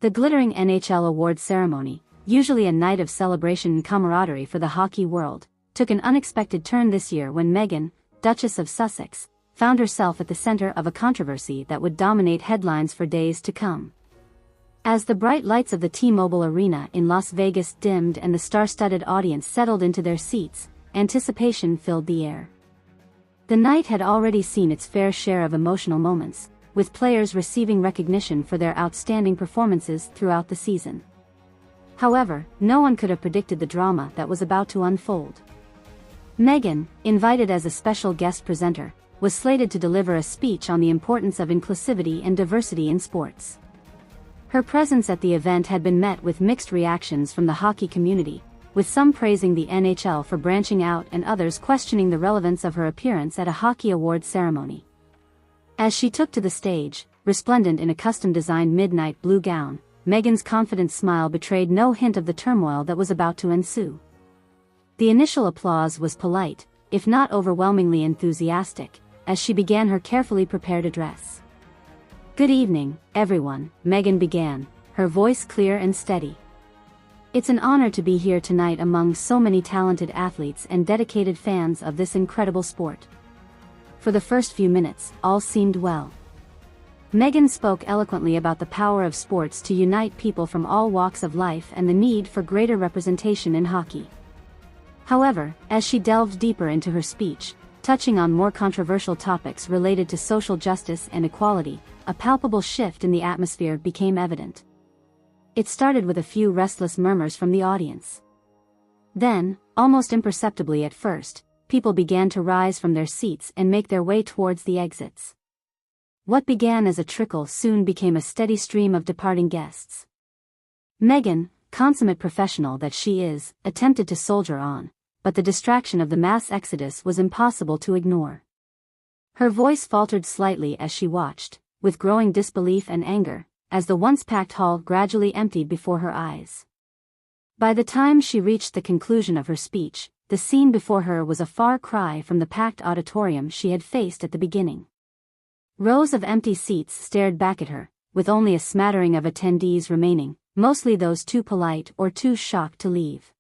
The glittering NHL award ceremony, usually a night of celebration and camaraderie for the hockey world, took an unexpected turn this year when Meghan, Duchess of Sussex, found herself at the center of a controversy that would dominate headlines for days to come. As the bright lights of the T-Mobile Arena in Las Vegas dimmed and the star-studded audience settled into their seats, anticipation filled the air. The night had already seen its fair share of emotional moments, with players receiving recognition for their outstanding performances throughout the season. However, no one could have predicted the drama that was about to unfold. Meghan, invited as a special guest presenter, was slated to deliver a speech on the importance of inclusivity and diversity in sports. Her presence at the event had been met with mixed reactions from the hockey community, with some praising the NHL for branching out and others questioning the relevance of her appearance at a hockey awards ceremony. As she took to the stage, resplendent in a custom-designed midnight blue gown, Meghan's confident smile betrayed no hint of the turmoil that was about to ensue. The initial applause was polite, if not overwhelmingly enthusiastic, as she began her carefully prepared address. "Good evening, everyone," Meghan began, her voice clear and steady. "It's an honor to be here tonight among so many talented athletes and dedicated fans of this incredible sport." For the first few minutes, all seemed well. Meghan spoke eloquently about the power of sports to unite people from all walks of life and the need for greater representation in hockey. However, as she delved deeper into her speech, touching on more controversial topics related to social justice and equality, a palpable shift in the atmosphere became evident. It started with a few restless murmurs from the audience. Then, almost imperceptibly at first, people began to rise from their seats and make their way towards the exits. What began as a trickle soon became a steady stream of departing guests. Meghan, consummate professional that she is, attempted to soldier on, but the distraction of the mass exodus was impossible to ignore. Her voice faltered slightly as she watched, with growing disbelief and anger, as the once-packed hall gradually emptied before her eyes. By the time she reached the conclusion of her speech, the scene before her was a far cry from the packed auditorium she had faced at the beginning. Rows of empty seats stared back at her, with only a smattering of attendees remaining, mostly those too polite or too shocked to leave.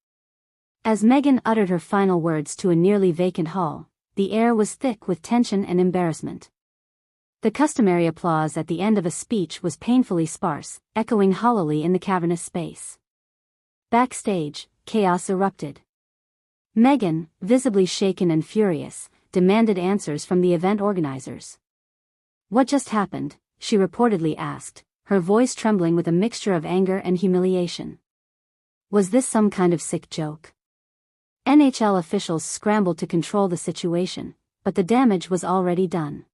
As Meghan uttered her final words to a nearly vacant hall, the air was thick with tension and embarrassment. The customary applause at the end of a speech was painfully sparse, echoing hollowly in the cavernous space. Backstage, chaos erupted. Meghan, visibly shaken and furious, demanded answers from the event organizers. "What just happened?" she reportedly asked, her voice trembling with a mixture of anger and humiliation. Was this some kind of sick joke? NHL officials scrambled to control the situation, but the damage was already done.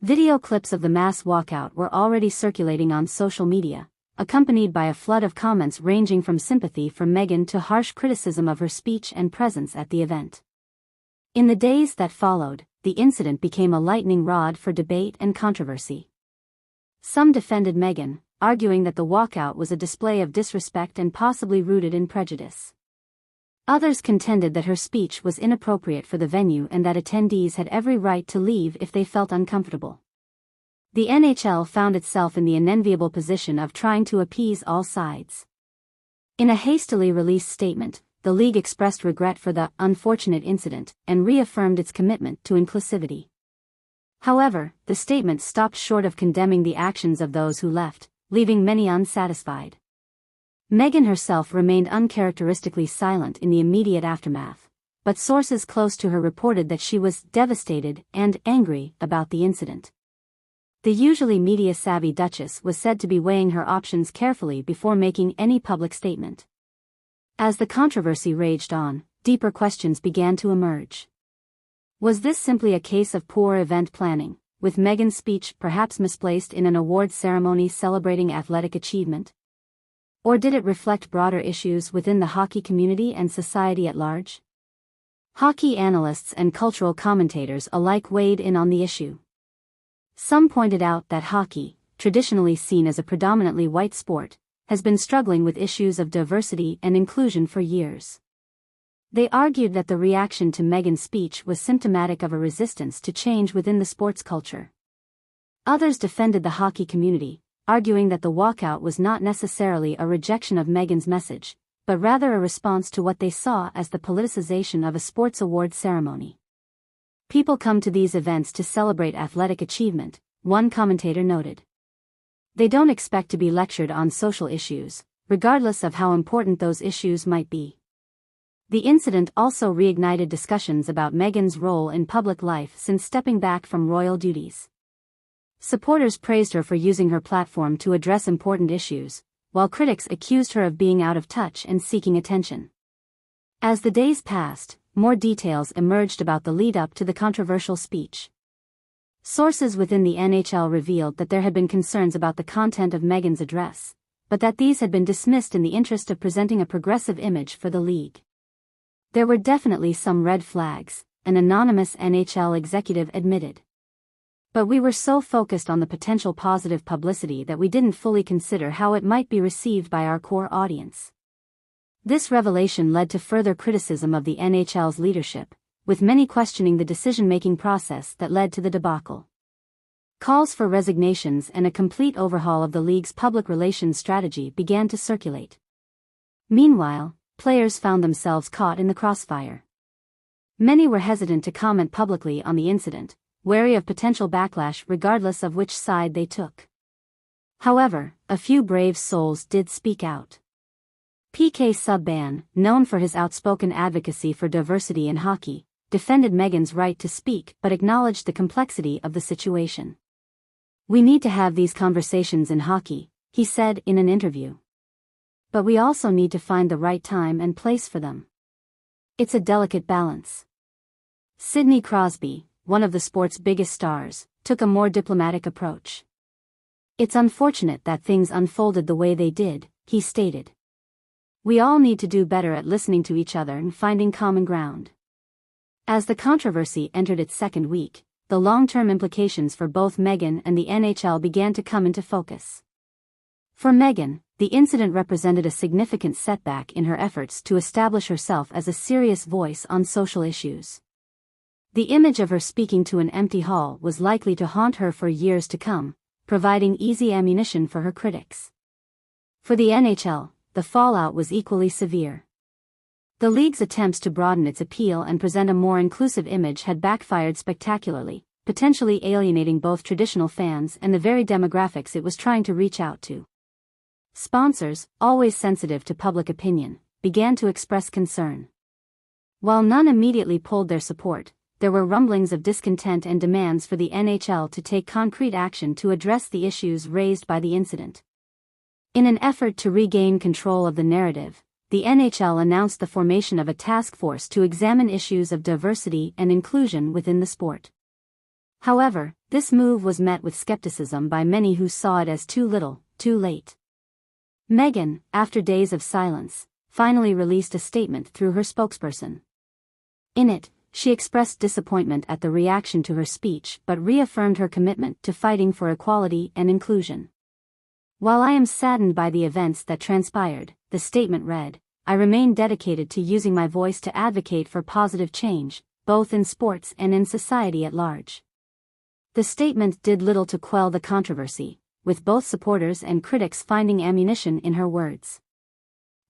Video clips of the mass walkout were already circulating on social media, accompanied by a flood of comments ranging from sympathy for Meghan to harsh criticism of her speech and presence at the event. In the days that followed, the incident became a lightning rod for debate and controversy. Some defended Meghan, arguing that the walkout was a display of disrespect and possibly rooted in prejudice. Others contended that her speech was inappropriate for the venue and that attendees had every right to leave if they felt uncomfortable. The NHL found itself in the unenviable position of trying to appease all sides. In a hastily released statement, the league expressed regret for the unfortunate incident and reaffirmed its commitment to inclusivity. However, the statement stopped short of condemning the actions of those who left, leaving many unsatisfied. Meghan herself remained uncharacteristically silent in the immediate aftermath, but sources close to her reported that she was devastated and angry about the incident. The usually media-savvy Duchess was said to be weighing her options carefully before making any public statement. As the controversy raged on, deeper questions began to emerge. Was this simply a case of poor event planning, with Meghan's speech perhaps misplaced in an awards ceremony celebrating athletic achievement? Or did it reflect broader issues within the hockey community and society at large? Hockey analysts and cultural commentators alike weighed in on the issue. Some pointed out that hockey, traditionally seen as a predominantly white sport, has been struggling with issues of diversity and inclusion for years. They argued that the reaction to Meghan's speech was symptomatic of a resistance to change within the sports culture. Others defended the hockey community, arguing that the walkout was not necessarily a rejection of Meghan's message, but rather a response to what they saw as the politicization of a sports awards ceremony. People come to these events to celebrate athletic achievement, one commentator noted. They don't expect to be lectured on social issues, regardless of how important those issues might be. The incident also reignited discussions about Meghan's role in public life since stepping back from royal duties. Supporters praised her for using her platform to address important issues, while critics accused her of being out of touch and seeking attention. As the days passed, more details emerged about the lead-up to the controversial speech. Sources within the NHL revealed that there had been concerns about the content of Meghan's address, but that these had been dismissed in the interest of presenting a progressive image for the league. There were definitely some red flags, an anonymous NHL executive admitted. But we were so focused on the potential positive publicity that we didn't fully consider how it might be received by our core audience. This revelation led to further criticism of the NHL's leadership, with many questioning the decision-making process that led to the debacle. Calls for resignations and a complete overhaul of the league's public relations strategy began to circulate. Meanwhile, players found themselves caught in the crossfire. Many were hesitant to comment publicly on the incident, wary of potential backlash regardless of which side they took. However, a few brave souls did speak out. PK Subban, known for his outspoken advocacy for diversity in hockey, defended Meghan's right to speak but acknowledged the complexity of the situation. "We need to have these conversations in hockey," he said in an interview. "But we also need to find the right time and place for them. It's a delicate balance." Sidney Crosby, one of the sport's biggest stars, took a more diplomatic approach. "It's unfortunate that things unfolded the way they did," he stated. "We all need to do better at listening to each other and finding common ground." As the controversy entered its second week, the long-term implications for both Meghan and the NHL began to come into focus. For Meghan, the incident represented a significant setback in her efforts to establish herself as a serious voice on social issues. The image of her speaking to an empty hall was likely to haunt her for years to come, providing easy ammunition for her critics. For the NHL, the fallout was equally severe. The league's attempts to broaden its appeal and present a more inclusive image had backfired spectacularly, potentially alienating both traditional fans and the very demographics it was trying to reach out to. Sponsors, always sensitive to public opinion, began to express concern. While none immediately pulled their support, there were rumblings of discontent and demands for the NHL to take concrete action to address the issues raised by the incident. In an effort to regain control of the narrative, the NHL announced the formation of a task force to examine issues of diversity and inclusion within the sport. However, this move was met with skepticism by many who saw it as too little, too late. Meghan, after days of silence, finally released a statement through her spokesperson. In it, she expressed disappointment at the reaction to her speech but reaffirmed her commitment to fighting for equality and inclusion. "While I am saddened by the events that transpired," the statement read, "I remain dedicated to using my voice to advocate for positive change, both in sports and in society at large." The statement did little to quell the controversy, with both supporters and critics finding ammunition in her words.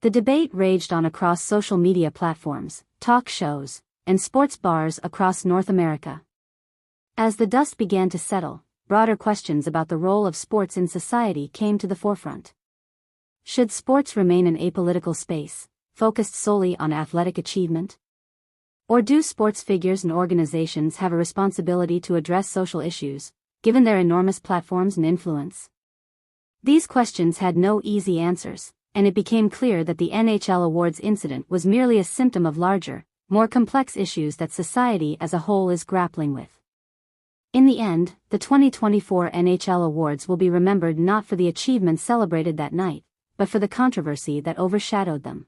The debate raged on across social media platforms, talk shows, and sports bars across North America. As the dust began to settle, broader questions about the role of sports in society came to the forefront. Should sports remain an apolitical space, focused solely on athletic achievement? Or do sports figures and organizations have a responsibility to address social issues, given their enormous platforms and influence? These questions had no easy answers, and it became clear that the NHL awards incident was merely a symptom of larger, more complex issues that society as a whole is grappling with. In the end, the 2024 NHL awards will be remembered not for the achievements celebrated that night, but for the controversy that overshadowed them.